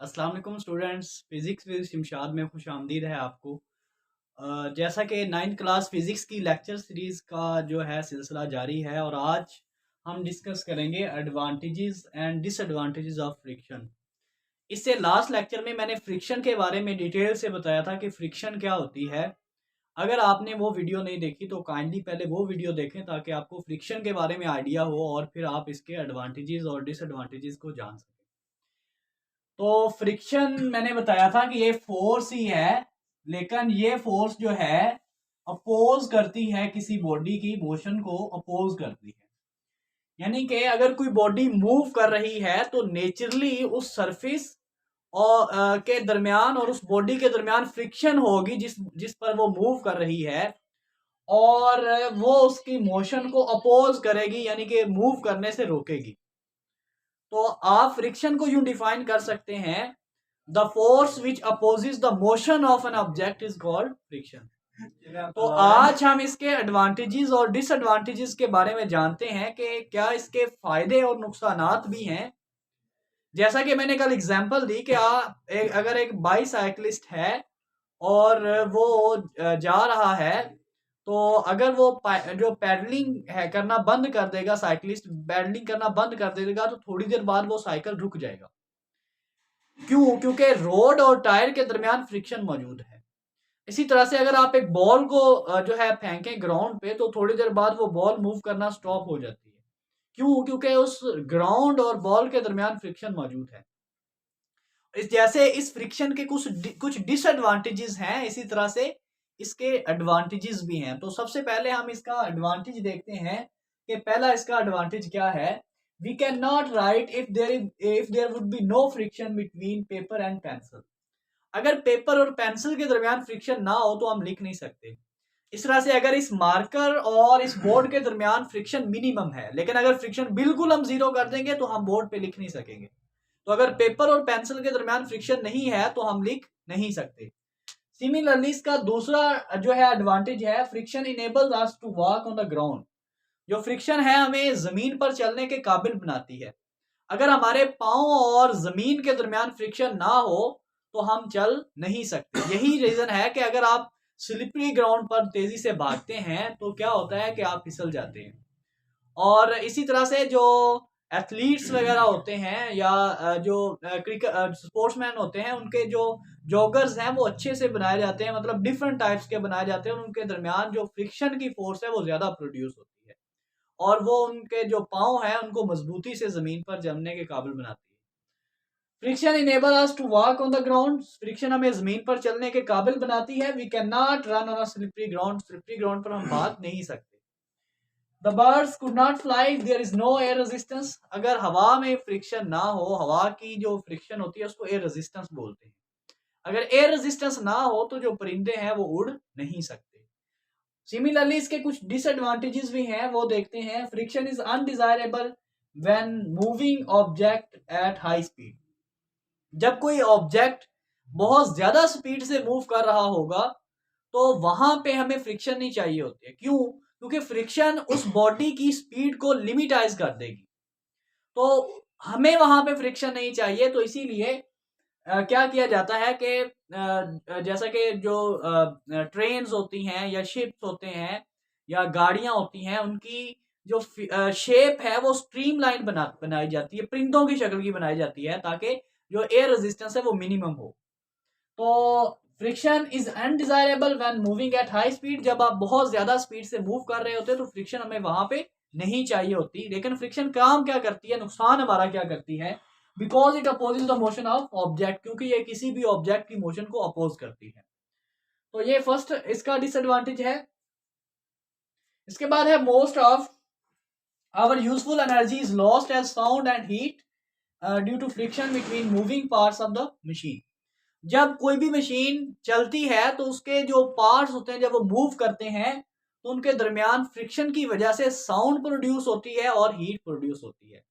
अस्सलाम वालेकुम students. Physics with Shamshad में खुशामदीद है आपको। जैसा कि 9th क्लास फिज़िक्स की लेक्चर सीरीज़ का जो है सिलसिला जारी है और आज हम डिस्कस करेंगे advantages and disadvantages of friction. इससे लास्ट लेक्चर में मैंने फ्रिक्शन के बारे में डिटेल से बताया था कि फ्रिक्शन क्या होती है। अगर आपने वो वीडियो नहीं देखी तो काइंडली पहले वो वीडियो देखें ताकि आपको फ्रिक्शन के बारे में आइडिया हो और फिर आप इसके एडवांटेजेस और डिसएडवांटेजेस को जान सकें। तो फ्रिक्शन मैंने बताया था कि ये फोर्स ही है, लेकिन ये फोर्स जो है अपोज करती है, किसी बॉडी की मोशन को अपोज करती है। यानी कि अगर कोई बॉडी मूव कर रही है तो नेचुरली उस सरफेस और के दरमियान और उस बॉडी के दरमियान फ्रिक्शन होगी जिस जिस पर वो मूव कर रही है, और वो उसकी मोशन को अपोज करेगी, यानी कि मूव करने से रोकेगी। तो आप फ्रिक्शन को यूं डिफाइन कर सकते हैं, the force which opposes the motion of an object is called friction. तो आज हम इसके एडवांटेजेस और डिसएडवांटेजेस के बारे में जानते हैं कि क्या इसके फायदे और नुकसानात भी हैं। जैसा कि मैंने कल एग्जांपल दी कि अगर एक बाईसाइकिलिस्ट है और वो जा रहा है, तो अगर वो जो पैडलिंग है करना बंद कर देगा, साइकिलिस्ट पैडलिंग करना बंद कर देगा, तो थोड़ी देर बाद वो साइकिल रुक जाएगा। क्यों? क्योंकि रोड और टायर के दरमियान फ्रिक्शन मौजूद है। इसी तरह से अगर आप एक बॉल को जो है फेंकें ग्राउंड पे, तो थोड़ी देर बाद वो बॉल मूव करना स्टॉप हो जाती है। क्यों? क्योंकि उस ग्राउंड और बॉल के दरमियान फ्रिक्शन मौजूद है। जैसे इस फ्रिक्शन के कुछ डिसएडवांटेजेस हैं, इसी तरह से इसके एडवांटेजेस भी हैं। तो सबसे पहले हम इसका एडवांटेज देखते हैं कि पहला इसका एडवांटेज क्या है। We can not write if there would be no friction between paper and pencil. अगर पेपर और पेंसिल के दरमियान फ्रिक्शन ना हो तो हम लिख नहीं सकते। इस तरह से अगर इस मार्कर और इस बोर्ड के दरमियान फ्रिक्शन मिनिमम है, लेकिन अगर फ्रिक्शन बिल्कुल हम जीरो कर देंगे तो हम बोर्ड पे लिख नहीं सकेंगे। तो अगर पेपर और पेंसिल के दरमियान फ्रिक्शन नहीं है तो हम लिख नहीं सकते। सिमिलरली इसका दूसरा जो है एडवांटेज है, friction enables us to walk on the ground. जो फ्रिक्शन है हमें जमीन पर चलने के काबिल बनाती है। अगर हमारे पाँव और जमीन के दरमियान फ्रिक्शन ना हो तो हम चल नहीं सकते। यही रीजन है कि अगर आप स्लिपरी ग्राउंड पर तेजी से भागते हैं तो क्या होता है कि आप फिसल जाते हैं। और इसी तरह से जो एथलीट्स वगैरह होते हैं या जो क्रिकेट स्पोर्ट्समैन होते हैं, उनके जो जॉगर्स हैं वो अच्छे से बनाए जाते हैं, मतलब डिफरेंट टाइप्स के बनाए जाते हैं, और उनके दरमियान जो फ्रिक्शन की फोर्स है वो ज्यादा प्रोड्यूस होती है और वो उनके जो पाँव हैं उनको मजबूती से जमीन पर जमने के काबिल बनाती है। Friction enable us to walk on the ground. Friction हमें जमीन पर चलने के काबिल बनाती है। We can not run on a slippery ground. Slippery ground पर हम भाग नहीं सकते। The birds could not fly, there is no air resistance. अगर हवा में फ्रिक्शन ना हो, हवा की जो फ्रिक्शन होती है उसको एयर रेजिस्टेंस बोलते हैं। अगर एयर रेजिस्टेंस ना हो तो जो परिंदे हैं वो उड़ नहीं सकते। सिमिलरली इसके कुछ डिसएडवांटेजेस भी हैं, वो देखते हैं। Friction is undesirable when moving object at high speed. जब कोई ऑब्जेक्ट बहुत ज्यादा स्पीड से मूव कर रहा होगा तो वहां पे हमें फ्रिक्शन नहीं चाहिए होती है। क्यों? क्योंकि फ्रिक्शन उस बॉडी की स्पीड को लिमिटाइज कर देगी, तो हमें वहां पे फ्रिक्शन नहीं चाहिए। तो इसीलिए क्या किया जाता है कि जैसा कि जो ट्रेन्स होती हैं या शिप्स होते हैं या गाड़ियां होती हैं, उनकी जो शेप है वो स्ट्रीमलाइन बनाई जाती है, परिंदों की शक्ल की बनाई जाती है, ताकि जो एयर रेजिस्टेंस है वो मिनिमम हो। तो friction is undesirable when moving at high speed. जब आप बहुत ज्यादा स्पीड से मूव कर रहे होते हैं तो फ्रिक्शन हमें वहां पे नहीं चाहिए होती। लेकिन फ्रिक्शन काम क्या करती है, नुकसान हमारा क्या करती है? Because it opposes the motion of object, क्योंकि ये किसी भी ऑब्जेक्ट की मोशन को अपोज करती है। तो ये फर्स्ट इसका डिसएडवांटेज है। इसके बाद है most of our useful energy is lost as sound and heat due to friction between moving parts of the machine. जब कोई भी मशीन चलती है तो उसके जो पार्ट्स होते हैं, जब वो मूव करते हैं तो उनके दरमियान फ्रिक्शन की वजह से साउंड प्रोड्यूस होती है और हीट प्रोड्यूस होती है।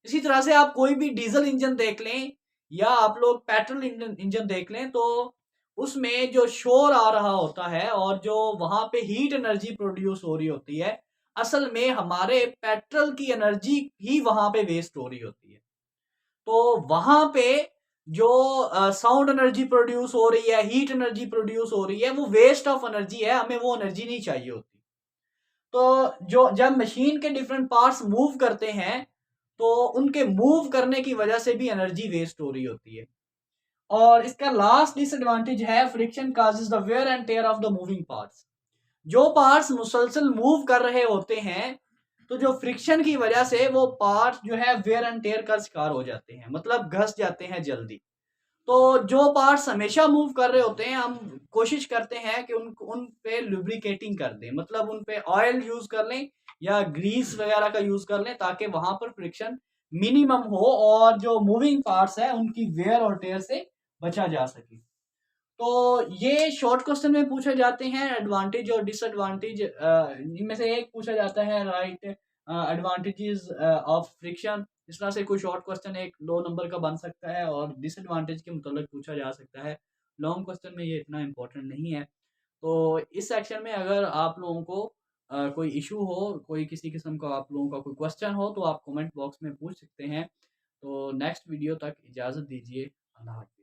इसी तरह से आप कोई भी डीजल इंजन देख लें या आप लोग पेट्रोल इंजन देख लें, तो उसमें जो शोर आ रहा होता है और जो वहां पे हीट एनर्जी प्रोड्यूस हो रही होती है, असल में हमारे पेट्रोल की एनर्जी ही वहां पे वेस्ट हो रही होती है। तो वहां पे जो साउंड एनर्जी प्रोड्यूस हो रही है, हीट एनर्जी प्रोड्यूस हो रही है, वो वेस्ट ऑफ एनर्जी है, हमें वो एनर्जी नहीं चाहिए होती। तो जो जब मशीन के डिफरेंट पार्ट्स मूव करते हैं, तो उनके मूव करने की वजह से भी एनर्जी वेस्ट हो रही होती है। और इसका लास्ट डिसएडवांटेज है friction causes the wear and tear of the moving parts. जो पार्ट्स मुसलसल मूव कर रहे होते हैं, तो जो फ्रिक्शन की वजह से वो पार्ट्स जो है वेयर एंड टेयर का शिकार हो जाते हैं, मतलब घस जाते हैं जल्दी। तो जो पार्ट्स हमेशा मूव कर रहे होते हैं, हम कोशिश करते हैं कि उन पे लुब्रिकेटिंग कर दें, मतलब उन पे ऑयल यूज कर लें या ग्रीस वगैरह का यूज कर लें, ताकि वहां पर फ्रिक्शन मिनिमम हो और जो मूविंग पार्ट्स है उनकी वेयर और टेयर से बचा जा सके। तो ये शॉर्ट क्वेश्चन में पूछे जाते हैं एडवांटेज और डिसएडवांटेज, इनमें से एक पूछा जाता है राइट एडवांटेजेस ऑफ फ्रिक्शन। इस तरह से कोई शॉर्ट क्वेश्चन एक 2 नंबर का बन सकता है और डिसएडवांटेज के मुताबिक पूछा जा सकता है। लॉन्ग क्वेश्चन में ये इतना इंपॉर्टेंट नहीं है। तो इस सेक्शन में अगर आप लोगों को कोई इशू हो, कोई किसी किस्म का आप लोगों का कोई क्वेश्चन हो, तो आप कमेंट बॉक्स में पूछ सकते हैं। तो नेक्स्ट वीडियो तक इजाज़त दीजिए। अल्लाह हाफ़िज़।